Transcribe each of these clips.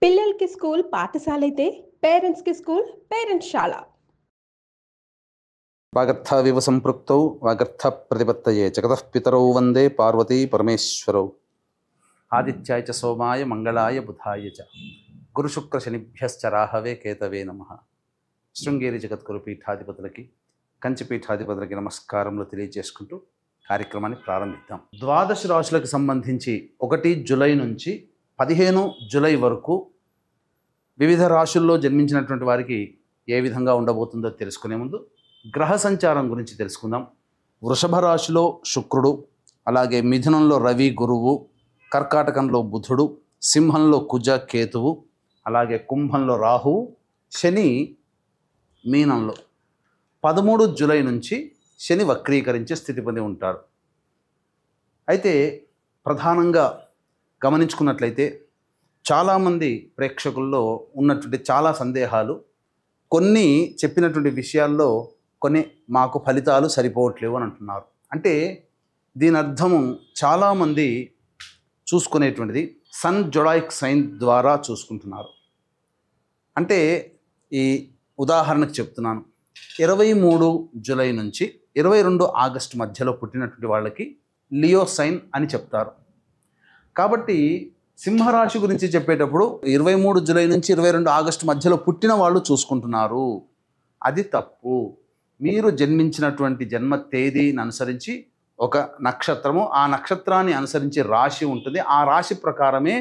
పిల్లలకి స్కూల్ పాఠశాలైతే పేరెంట్స్‌కి స్కూల్ పేరెంట్స్‌శాల. వాగర్థావివ సంపృక్తౌ వాగర్థ ప్రతిపత్తయే జగతః పితరౌ వందే పార్వతీ పరమేశ్వరౌ. ఆదిత్యాయ చ సోమాయ మంగళాయ బుధాయ చ గురుశుక్ర శనిభ్యశ్చ రాహవే కేతవే నమః. శృంగేరి జగద్గురు పీఠాధిపతులకి కంచి పీఠాధిపతులకి నమస్కారములు తెలియజేసుకుంటూ కార్యక్రమాన్ని ప్రారంభిద్దాం. ద్వాదశ రాశులకు సంబంధించి 1 జూలై నుంచి 15 జూలై వరకు వివిధ రాశుల్లో జన్మించినటువంటి వారికి ఏ విధంగా ఉండబోతుందో తెలుసుకునే ముందు గ్రహ సంచారం గురించి తెలుసుకుందాం. వృషభ రాశిలో శుక్రుడు, అలాగే మిథునంలో రవి గురువు, కర్కాటకంలో బుధుడు, సింహంలో కుజ కేతువు, అలాగే కుంభంలో రాహువు, శని మీనంలో 13 జూలై నుంచి శని వక్రీకరించే స్థితి పొంది ఉంటాడు. అయితే ప్రధానంగా గమనించుకున్నట్లయితే చాలామంది ప్రేక్షకుల్లో ఉన్నటువంటి చాలా సందేహాలు, కొన్ని చెప్పినటువంటి విషయాల్లో కొన్ని మాకు ఫలితాలు సరిపోవట్లేవు అని అంటున్నారు. అంటే దీని అర్థము చాలామంది చూసుకునేటువంటిది సన్ జొడాయిక్ సైన్ ద్వారా చూసుకుంటున్నారు. అంటే ఈ ఉదాహరణకు చెప్తున్నాను, 23 జూలై నుంచి 22 ఆగస్టు మధ్యలో పుట్టినటువంటి వాళ్ళకి లియో సైన్ అని చెప్తారు. కాబట్టి సింహరాశి గురించి చెప్పేటప్పుడు 23 జూలై నుంచి 22 ఆగస్టు మధ్యలో పుట్టిన వాళ్ళు చూసుకుంటున్నారు. అది తప్పు. మీరు జన్మించినటువంటి జన్మ తేదీని అనుసరించి ఒక నక్షత్రము, ఆ నక్షత్రాన్ని అనుసరించి రాశి ఉంటుంది, ఆ రాశి ప్రకారమే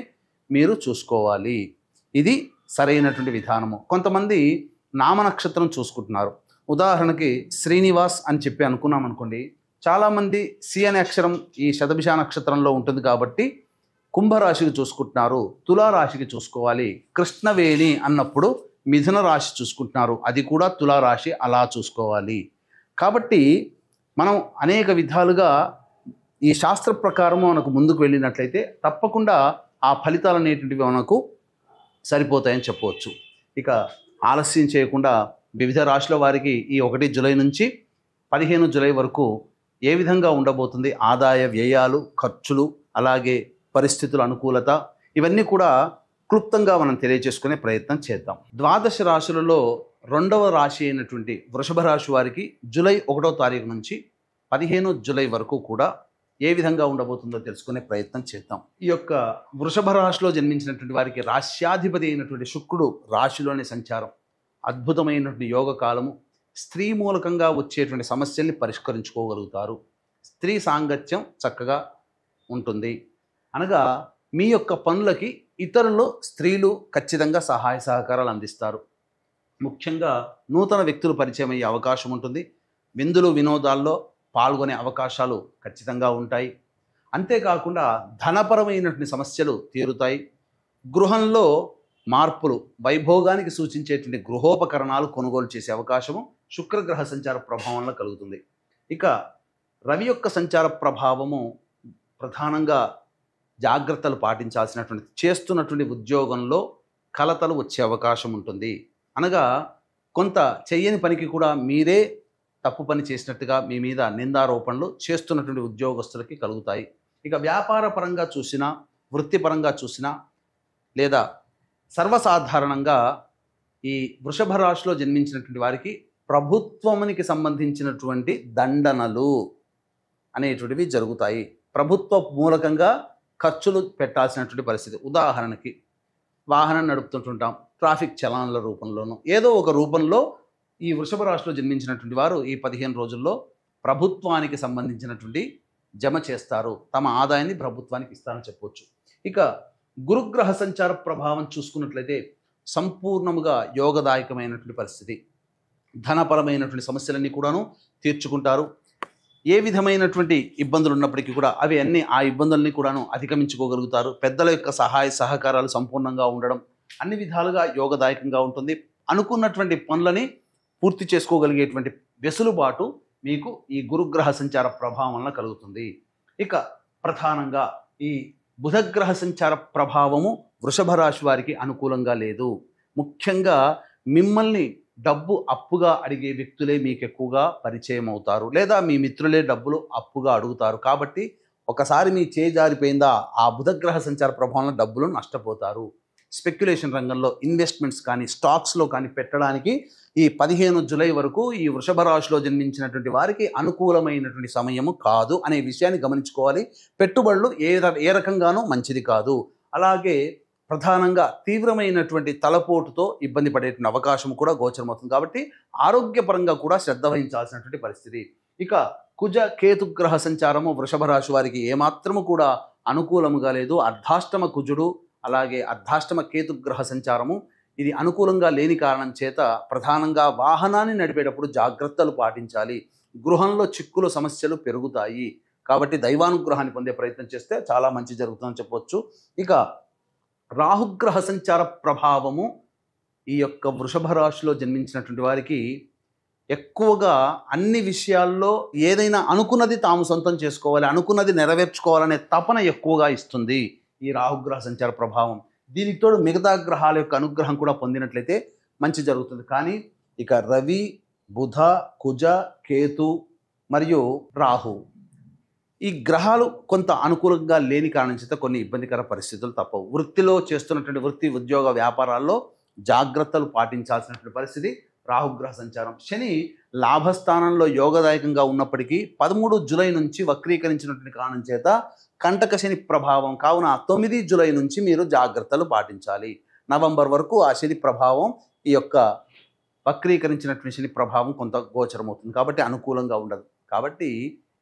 మీరు చూసుకోవాలి. ఇది సరైనటువంటి విధానము. కొంతమంది నామ నక్షత్రం చూసుకుంటున్నారు. ఉదాహరణకి శ్రీనివాస్ అని చెప్పి అనుకున్నాం అనుకోండి, చాలామంది సి అనే అక్షరం ఈ శతభిష నక్షత్రంలో ఉంటుంది కాబట్టి కుంభరాశికి చూసుకుంటున్నారు, తులారాశికి చూసుకోవాలి. కృష్ణవేణి అన్నప్పుడు మిథున రాశి చూసుకుంటున్నారు, అది కూడా తులారాశి, అలా చూసుకోవాలి. కాబట్టి మనం అనేక విధాలుగా ఈ శాస్త్ర ప్రకారము మనకు ముందుకు వెళ్ళినట్లయితే తప్పకుండా ఆ ఫలితాలు అనేటువంటివి మనకు సరిపోతాయని చెప్పవచ్చు. ఇక ఆలస్యం చేయకుండా వివిధ రాశుల వారికి ఈ 1 జూలై నుంచి 15 జూలై వరకు ఏ విధంగా ఉండబోతుంది, ఆదాయ వ్యయాలు, ఖర్చులు, అలాగే పరిస్థితుల అనుకూలత, ఇవన్నీ కూడా క్లుప్తంగా మనం తెలియజేసుకునే ప్రయత్నం చేద్దాం. ద్వాదశ రాశులలో 2వ రాశి అయినటువంటి వృషభ రాశి వారికి జూలై 1వ తారీఖు నుంచి 15 జూలై వరకు కూడా ఏ విధంగా ఉండబోతుందో తెలుసుకునే ప్రయత్నం చేద్దాం. ఈ యొక్క వృషభ రాశిలో జన్మించినటువంటి వారికి రాశ్యాధిపతి అయినటువంటి శుక్రుడు రాశిలోని సంచారం అద్భుతమైనటువంటి యోగ కాలము. స్త్రీ మూలకంగా వచ్చేటువంటి సమస్యల్ని పరిష్కరించుకోగలుగుతారు. స్త్రీ సాంగత్యం చక్కగా ఉంటుంది. అనగా మీ యొక్క పనులకి ఇతరులు, స్త్రీలు ఖచ్చితంగా సహాయ సహకారాలు అందిస్తారు. ముఖ్యంగా నూతన వ్యక్తులు పరిచయం అయ్యే అవకాశం ఉంటుంది. విందులు వినోదాల్లో పాల్గొనే అవకాశాలు ఖచ్చితంగా ఉంటాయి. అంతేకాకుండా ధనపరమైనటువంటి సమస్యలు తీరుతాయి. గృహంలో మార్పులు, వైభోగానికి సూచించేటువంటి గృహోపకరణాలు కొనుగోలు చేసే అవకాశము శుక్రగ్రహ సంచార ప్రభావంలో కలుగుతుంది. ఇక రవి యొక్క సంచార ప్రభావము ప్రధానంగా జాగ్రత్తలు పాటించాల్సినటువంటి, చేస్తున్నటువంటి ఉద్యోగంలో కలతలు వచ్చే అవకాశం ఉంటుంది. అనగా కొంత చెయ్యని పనికి కూడా మీరే తప్పు పని చేసినట్టుగా మీ మీద నిందారోపణలు చేస్తున్నటువంటి ఉద్యోగస్తులకి కలుగుతాయి. ఇక వ్యాపార పరంగా చూసినా, వృత్తిపరంగా చూసినా, లేదా సర్వసాధారణంగా ఈ వృషభ రాశిలో జన్మించినటువంటి వారికి ప్రభుత్వానికి సంబంధించినటువంటి దండనలు అనేటువంటివి జరుగుతాయి. ప్రభుత్వ మూలకంగా ఖర్చులు పెట్టాల్సినటువంటి పరిస్థితి. ఉదాహరణకి వాహనం నడుపుతుంటుంటాం, ట్రాఫిక్ చలనాల రూపంలోనూ ఏదో ఒక రూపంలో ఈ వృషభ రాశిలో జన్మించినటువంటి వారు ఈ 15 రోజుల్లో ప్రభుత్వానికి సంబంధించినటువంటి జమ చేస్తారు. తమ ఆదాయాన్ని ప్రభుత్వానికి ఇస్తారని చెప్పవచ్చు. ఇక గురుగ్రహ సంచార ప్రభావం చూసుకున్నట్లయితే సంపూర్ణముగా యోగదాయకమైనటువంటి పరిస్థితి. ధనపరమైనటువంటి సమస్యలన్నీ కూడాను తీర్చుకుంటారు. ఏ విధమైనటువంటి ఇబ్బందులు ఉన్నప్పటికీ కూడా అవి అన్నీ, ఆ ఇబ్బందుల్ని కూడాను అధిగమించుకోగలుగుతారు. పెద్దల యొక్క సహాయ సహకారాలు సంపూర్ణంగా ఉండడం అన్ని విధాలుగా యోగదాయకంగా ఉంటుంది. అనుకున్నటువంటి పనులని పూర్తి చేసుకోగలిగేటువంటి వెసులుబాటు మీకు ఈ గురుగ్రహ సంచార ప్రభావం వలన కలుగుతుంది. ఇక ప్రధానంగా ఈ బుధగ్రహ సంచార ప్రభావము వృషభ రాశి వారికి అనుకూలంగా లేదు. ముఖ్యంగా మిమ్మల్ని డబ్బు అప్పుగా అడిగే వ్యక్తులే మీకు ఎక్కువగా పరిచయం అవుతారు, లేదా మీ మిత్రులే డబ్బులు అప్పుగా అడుగుతారు. కాబట్టి ఒకసారి మీ చేయి జారిపోయిందా, ఆ బుధగ్రహ సంచార ప్రభావంలో డబ్బులు నష్టపోతారు. స్పెక్యులేషన్ రంగంలో ఇన్వెస్ట్మెంట్స్ కానీ స్టాక్స్లో కానీ పెట్టడానికి ఈ 15 జూలై వరకు ఈ వృషభ రాశిలో జన్మించినటువంటి వారికి అనుకూలమైనటువంటి సమయము కాదు అనే విషయాన్ని గమనించుకోవాలి. పెట్టుబడులు ఏ రకంగానూ మంచిది కాదు. అలాగే ప్రధానంగా తీవ్రమైనటువంటి తలపోటుతో ఇబ్బంది పడేటువంటి అవకాశం కూడా గోచరమవుతుంది. కాబట్టి ఆరోగ్యపరంగా కూడా శ్రద్ధ వహించాల్సినటువంటి పరిస్థితి. ఇక కుజ కేతుగ్రహ సంచారము వృషభ రాశి వారికి ఏమాత్రము కూడా అనుకూలముగా లేదు. అర్ధాష్టమ కుజుడు అలాగే అర్ధాష్టమ కేతుగ్రహ సంచారము ఇది అనుకూలంగా లేని కారణం చేత ప్రధానంగా వాహనాన్ని నడిపేటప్పుడు జాగ్రత్తలు పాటించాలి. గృహంలో చిక్కులు సమస్యలు పెరుగుతాయి. కాబట్టి దైవానుగ్రహాన్ని పొందే ప్రయత్నం చేస్తే చాలా మంచి జరుగుతుందని చెప్పవచ్చు. ఇక రాహుగ్రహ సంచార ప్రభావము ఈ యొక్క వృషభ రాశిలో జన్మించినటువంటి వారికి ఎక్కువగా అన్ని విషయాల్లో ఏదైనా అనుకున్నది తాము సొంతం చేసుకోవాలి, అనుకున్నది నెరవేర్చుకోవాలనే తపన ఎక్కువగా ఇస్తుంది ఈ రాహుగ్రహ సంచార ప్రభావం. దీనికి తోడు మిగతా గ్రహాల యొక్క అనుగ్రహం కూడా పొందినట్లయితే మంచి జరుగుతుంది. కానీ ఇక రవి, బుధ, కుజ, కేతు మరియు రాహు ఈ గ్రహాలు కొంత అనుకూలంగా లేని కారణం చేత కొన్ని ఇబ్బందికర పరిస్థితులు తప్పవు. వృత్తిలో చేస్తున్నటువంటి వృత్తి ఉద్యోగ వ్యాపారాల్లో జాగ్రత్తలు పాటించాల్సినటువంటి పరిస్థితి రాహుగ్రహ సంచారం. శని లాభస్థానంలో యోగదాయకంగా ఉన్నప్పటికీ 13 జూలై నుంచి వక్రీకరించినటువంటి కారణం చేత కంటక శని ప్రభావం కావున 9 జూలై నుంచి మీరు జాగ్రత్తలు పాటించాలి. నవంబర్ వరకు ఆ శని ప్రభావం ఈ యొక్క వక్రీకరించినటువంటి శని ప్రభావం కొంత గోచరమవుతుంది. కాబట్టి అనుకూలంగా ఉండదు. కాబట్టి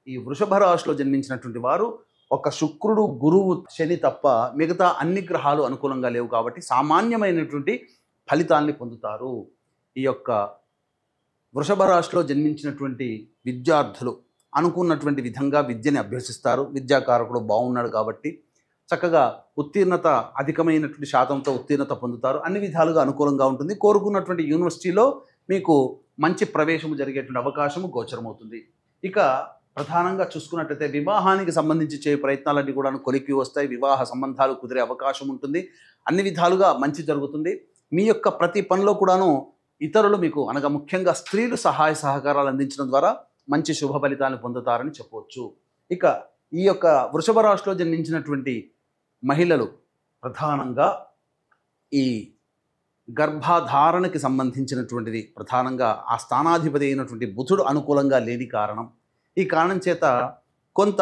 ఈ వృషభ రాశిలో జన్మించినటువంటి వారు ఒక శుక్రుడు, గురువు, శని తప్ప మిగతా అన్ని గ్రహాలు అనుకూలంగా లేవు. కాబట్టి సామాన్యమైనటువంటి ఫలితాల్ని పొందుతారు. ఈ యొక్క వృషభ రాశిలో జన్మించినటువంటి విద్యార్థులు అనుకున్నటువంటి విధంగా విద్యని అభ్యసిస్తారు. విద్యాకారకుడు బాగున్నాడు కాబట్టి చక్కగా ఉత్తీర్ణత అధికమైనటువంటి శాతంతో ఉత్తీర్ణత పొందుతారు. అన్ని విధాలుగా అనుకూలంగా ఉంటుంది. కోరుకున్నటువంటి యూనివర్సిటీలో మీకు మంచి ప్రవేశము జరిగేటువంటి అవకాశము గోచరమవుతుంది. ఇక ప్రధానంగా చూసుకున్నట్లయితే వివాహానికి సంబంధించి చేయే ప్రయత్నాలన్నీ కూడా కొలిక్కి వస్తాయి. వివాహ సంబంధాలు కుదిరే అవకాశం ఉంటుంది. అన్ని విధాలుగా మంచి జరుగుతుంది. మీ యొక్క ప్రతి పనిలో కూడాను ఇతరులు మీకు అనగా ముఖ్యంగా స్త్రీలు సహాయ సహకారాలు అందించడం ద్వారా మంచి శుభ ఫలితాలను పొందుతారని చెప్పవచ్చు. ఇక ఈ యొక్క వృషభ రాశిలో జన్మించినటువంటి మహిళలు ప్రధానంగా ఈ గర్భధారణకి సంబంధించినటువంటిది ప్రధానంగా ఆ స్థానాధిపతి అయినటువంటి బుధుడు అనుకూలంగా లేని కారణం. ఈ కారణం చేత కొంత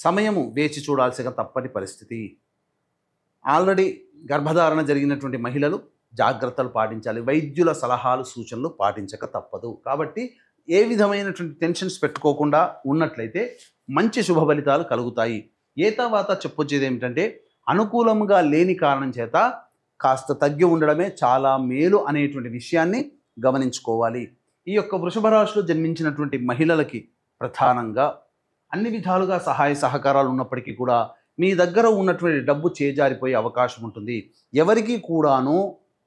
సమయము వేచి చూడాల్సిన తప్పని పరిస్థితి. ఆల్రెడీ గర్భధారణ జరిగినటువంటి మహిళలు జాగ్రత్తలు పాటించాలి. వైద్యుల సలహాలు సూచనలు పాటించక తప్పదు. కాబట్టి ఏ విధమైనటువంటి టెన్షన్స్ పెట్టుకోకుండా ఉన్నట్లయితే మంచి శుభ ఫలితాలు కలుగుతాయి. ఏ తర్వాత చెప్పొచ్చేది ఏమిటంటే అనుకూలంగా లేని కారణం చేత కాస్త తగ్గి ఉండడమే చాలా మేలు అనేటువంటి విషయాన్ని గమనించుకోవాలి. ఈ యొక్క వృషభ రాశిలో జన్మించినటువంటి మహిళలకి ప్రధానంగా అన్ని విధాలుగా సహాయ సహకారాలు ఉన్నప్పటికీ కూడా మీ దగ్గర ఉన్నటువంటి డబ్బు చేజారిపోయే అవకాశం ఉంటుంది. ఎవరికి కూడాను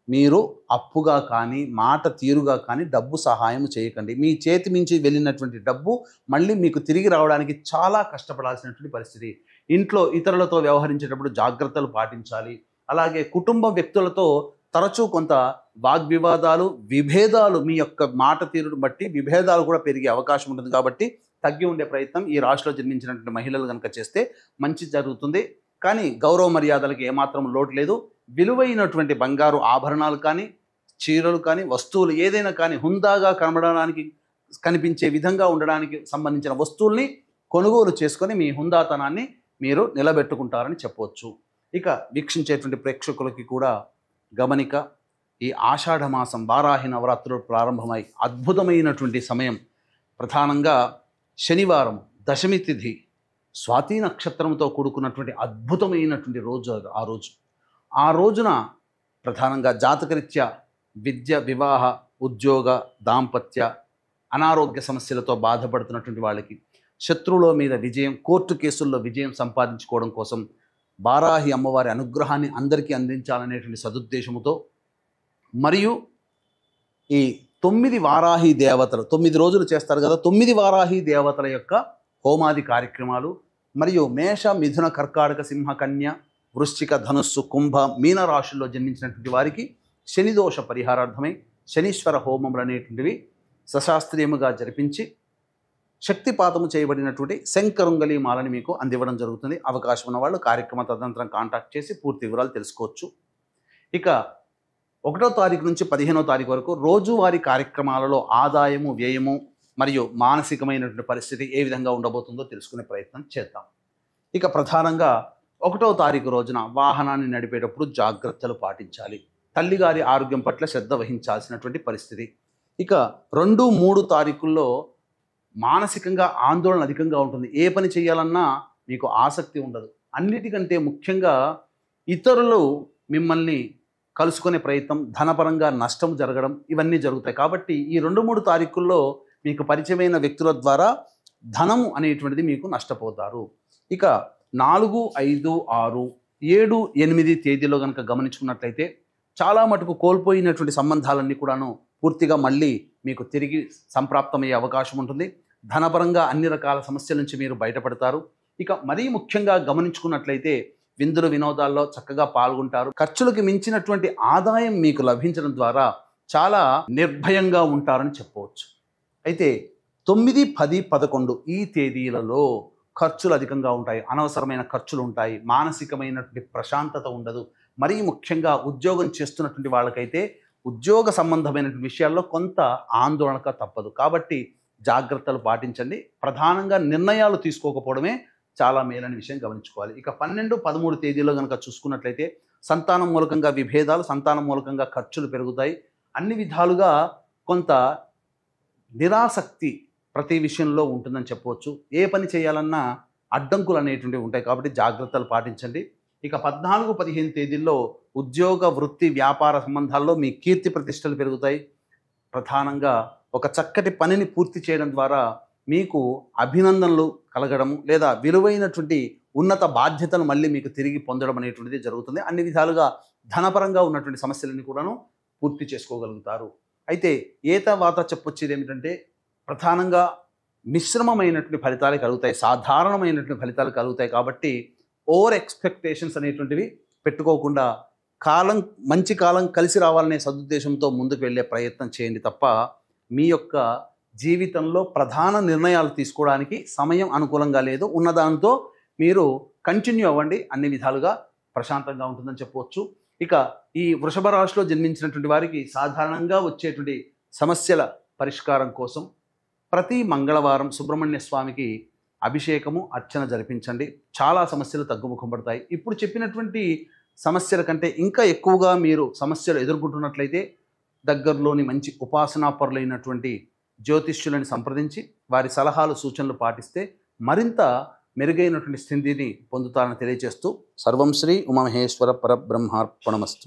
మీరు అప్పుగా కానీ మాట తీరుగా కానీ డబ్బు సహాయం చేయకండి. మీ చేతి మించి వెళ్ళినటువంటి డబ్బు మళ్ళీ మీకు తిరిగి రావడానికి చాలా కష్టపడాల్సినటువంటి పరిస్థితి. ఇంట్లో ఇతరులతో వ్యవహరించేటప్పుడు జాగ్రత్తలు పాటించాలి. అలాగే కుటుంబ వ్యక్తులతో తరచూ కొంత వాగ్వివాదాలు, విభేదాలు మీ యొక్క మాట తీరును బట్టి విభేదాలు కూడా పెరిగే అవకాశం ఉంటుంది. కాబట్టి తగ్గి ఉండే ప్రయత్నం ఈ రాశిలో జన్మించినటువంటి మహిళలు కనుక చేస్తే మంచి జరుగుతుంది. కానీ గౌరవ మర్యాదలకు ఏమాత్రం లోటు లేదు. విలువైనటువంటి బంగారు ఆభరణాలు కానీ, చీరలు కానీ, వస్తువులు ఏదైనా కానీ హుందాగా కనబడడానికి కనిపించే విధంగా ఉండడానికి సంబంధించిన వస్తువుల్ని కొనుగోలు చేసుకొని మీ హుందాతనాన్ని మీరు నిలబెట్టుకుంటారని చెప్పవచ్చు. ఇక వీక్షించేటువంటి ప్రేక్షకులకి కూడా గమనిక, ఈ ఆషాఢ మాసం వారాహి నవరాత్రులు ప్రారంభమై అద్భుతమైనటువంటి సమయం. ప్రధానంగా శనివారం దశమి తిథి స్వాతి నక్షత్రంతో కూడుకున్నటువంటి అద్భుతమైనటువంటి రోజు ఆ రోజున ప్రధానంగా జాతకరీత్యా విద్య, వివాహ, ఉద్యోగ, దాంపత్య, అనారోగ్య సమస్యలతో బాధపడుతున్నటువంటి వాళ్ళకి శత్రువుల మీద విజయం, కోర్టు కేసుల్లో విజయం సంపాదించుకోవడం కోసం వారాహి అమ్మవారి అనుగ్రహాన్ని అందరికీ అందించాలనేటువంటి సదుద్దేశముతో మరియు ఈ 9 వారాహి దేవతలు 9 రోజులు చేస్తారు కదా, 9 వారాహి దేవతల యొక్క హోమాది కార్యక్రమాలు మరియు మేష, మిథున, కర్కాటక, సింహ, కన్య, వృశ్చిక, ధనుస్సు, కుంభ, మీన రాశుల్లో జన్మించినటువంటి వారికి శనిదోష పరిహారార్థమై శనీశ్వర హోమములు అనేటువంటివి సశాస్త్రీయముగా జరిపించి శక్తిపాతము చేయబడినటువంటి శంకరుంగలి మాలని మీకు అందివ్వడం జరుగుతుంది. అవకాశం ఉన్న వాళ్ళు కార్యక్రమ తదనంతరం కాంటాక్ట్ చేసి పూర్తి వివరాలు తెలుసుకోవచ్చు. ఇక 1వ తారీఖు నుంచి 15వ తారీఖు వరకు రోజువారీ కార్యక్రమాలలో ఆదాయము, వ్యయము మరియు మానసికమైనటువంటి పరిస్థితి ఏ విధంగా ఉండబోతుందో తెలుసుకునే ప్రయత్నం చేద్దాం. ఇక ప్రధానంగా 1వ తారీఖు రోజున వాహనాన్ని నడిపేటప్పుడు జాగ్రత్తలు పాటించాలి. తల్లిగారి ఆరోగ్యం పట్ల శ్రద్ధ వహించాల్సినటువంటి పరిస్థితి. ఇక 2, 3 తారీఖుల్లో మానసికంగా ఆందోళన అధికంగా ఉంటుంది. ఏ పని చేయాలన్నా మీకు ఆసక్తి ఉండదు. అన్నిటికంటే ముఖ్యంగా ఇతరులు మిమ్మల్ని కలుసుకునే ప్రయత్నం, ధనపరంగా నష్టం జరగడం ఇవన్నీ జరుగుతాయి. కాబట్టి ఈ 2, 3 తారీఖుల్లో మీకు పరిచయమైన వ్యక్తుల ద్వారా ధనము అనేటువంటిది మీకు నష్టపోతారు. ఇక 4, 5, 6, 7, 8 తేదీలో కనుక గమనించుకున్నట్లయితే చాలా మటుకు కోల్పోయినటువంటి సంబంధాలన్నీ కూడాను పూర్తిగా మళ్ళీ మీకు తిరిగి సంప్రాప్తమయ్యే అవకాశం ఉంటుంది. ధనపరంగా అన్ని రకాల సమస్యల నుంచి మీరు బయటపడతారు. ఇక మరీ ముఖ్యంగా గమనించుకున్నట్లయితే విందులు వినోదాల్లో చక్కగా పాల్గొంటారు. ఖర్చులకు మించినటువంటి ఆదాయం మీకు లభించడం ద్వారా చాలా నిర్భయంగా ఉంటారని చెప్పవచ్చు. అయితే 9, 10, 11 ఈ తేదీలలో ఖర్చులు అధికంగా ఉంటాయి. అనవసరమైన ఖర్చులు ఉంటాయి. మానసికమైనటువంటి ప్రశాంతత ఉండదు. మరీ ముఖ్యంగా ఉద్యోగం చేస్తున్నటువంటి వాళ్ళకైతే ఉద్యోగ సంబంధమైనటువంటి విషయాల్లో కొంత ఆందోళనక తప్పదు. కాబట్టి జాగ్రత్తలు పాటించండి. ప్రధానంగా నిర్ణయాలు తీసుకోకపోవడమే చాలా మేలైన విషయం గమనించుకోవాలి. ఇక 12, 13 తేదీలో కనుక చూసుకున్నట్లయితే సంతానం మూలకంగా విభేదాలు, సంతానం మూలకంగా ఖర్చులు పెరుగుతాయి. అన్ని విధాలుగా కొంత నిరాసక్తి ప్రతి విషయంలో ఉంటుందని చెప్పవచ్చు. ఏ పని చేయాలన్నా అడ్డంకులు అనేటువంటివి ఉంటాయి. కాబట్టి జాగ్రత్తలు పాటించండి. ఇక 14, 15 తేదీల్లో ఉద్యోగ, వృత్తి, వ్యాపార సంబంధాల్లో మీ కీర్తి ప్రతిష్టలు పెరుగుతాయి. ప్రధానంగా ఒక చక్కటి పనిని పూర్తి చేయడం ద్వారా మీకు అభినందనలు కలగడము లేదా విలువైనటువంటి ఉన్నత బాధ్యతను మళ్ళీ మీకు తిరిగి పొందడం అనేటువంటిది జరుగుతుంది. అన్ని విధాలుగా ధనపరంగా ఉన్నటువంటి సమస్యలన్నీ కూడాను పూర్తి చేసుకోగలుగుతారు. అయితే ఏతవాత చెప్పొచ్చేది ఏమిటంటే ప్రధానంగా మిశ్రమమైనటువంటి ఫలితాలు కలుగుతాయి, సాధారణమైనటువంటి ఫలితాలు కలుగుతాయి. కాబట్టి ఓవర్ ఎక్స్పెక్టేషన్స్ అనేటువంటివి పెట్టుకోకుండా మంచి కాలం కలిసి రావాలనే సదుద్దేశంతో ముందుకు వెళ్ళే ప్రయత్నం చేయండి తప్ప మీ యొక్క జీవితంలో ప్రధాన నిర్ణయాలు తీసుకోవడానికి సమయం అనుకూలంగా లేదు. ఉన్నదాంతో మీరు కంటిన్యూ అవ్వండి. అన్ని విధాలుగా ప్రశాంతంగా ఉంటుందని చెప్పవచ్చు. ఇక ఈ వృషభ రాశిలో జన్మించినటువంటి వారికి సాధారణంగా వచ్చేటువంటి సమస్యల పరిష్కారం కోసం ప్రతి మంగళవారం సుబ్రహ్మణ్య స్వామికి అభిషేకము, అర్చన జరిపించండి. చాలా సమస్యలు తగ్గుముఖం పడతాయి. ఇప్పుడు చెప్పినటువంటి సమస్యల కంటే ఇంకా ఎక్కువగా మీరు సమస్యలు ఎదుర్కొంటున్నట్లయితే దగ్గరలోని మంచి ఉపాసనాపరులైనటువంటి జ్యోతిష్యులను సంప్రదించి వారి సలహాలు, సూచనలు పాటిస్తే మరింత మెరుగైనటువంటి స్థితిని పొందుతారని తెలియజేస్తూ సర్వం శ్రీ ఉమామహేశ్వర పరబ్రహ్మార్పణమస్తు.